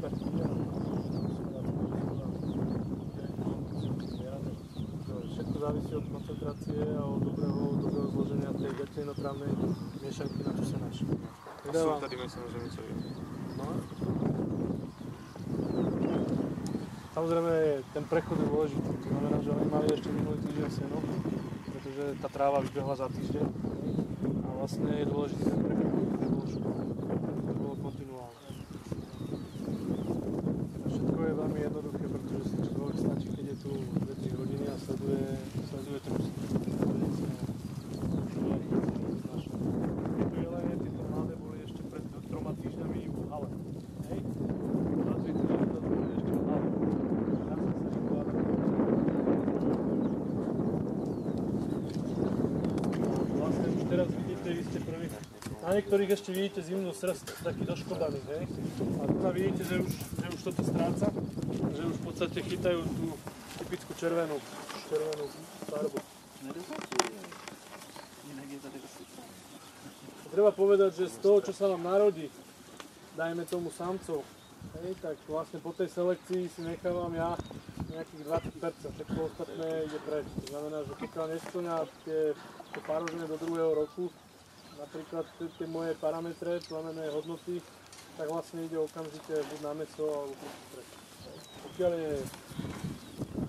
experti. Všetko závisí od koncentrácie a od dobrého zloženia tej vertejnotrávnej miešanky, na čo sa naši. Sú tady myslím, že niečo je. No. Samozrejme, ten prechod je dôležitý. To znamená, že oni mali ešte minulý týždeň seno, pretože tá tráva vybehla za týždeň. A vlastne je dôležitý ten prechod, to bolo kontinuálne. A všetko je veľmi jednoduché, pretože si človek stačí, keď je tu 2-3 hodiny a sleduje ten tieto mladé boli ešte pred 3 týždňami v hale. Hej? 2-3 týždňami boli ešte v hale. Vlastne už teraz vidíte, vy ste prvý. Na niektorých ešte vidíte zimnú srst taký doškodaný, hej? A tu vidíte, že už toto stráca, že už v podstate chytajú tú typickú červenú farbu. Treba povedať, že z toho, čo sa vám narodí, dajme tomu samcov, hej, tak vlastne po tej selekcii si nechávam ja nejakých 20%, všetko ostatné ide preč. To znamená, že pokiaľ nesplňa tie párožené do 2. roku, napríklad tie moje parametre, plamené hodnoty, tak vlastne ide okamžite buď na mäso alebo preč.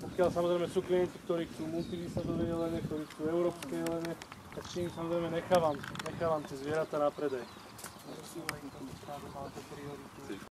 Pokiaľ samozrejme sú klienti, ktorí chcú multivýsadové jelene, ktorí chcú európske jelene, tak s tým samozrejme nechávam tie zvieratá na predaj.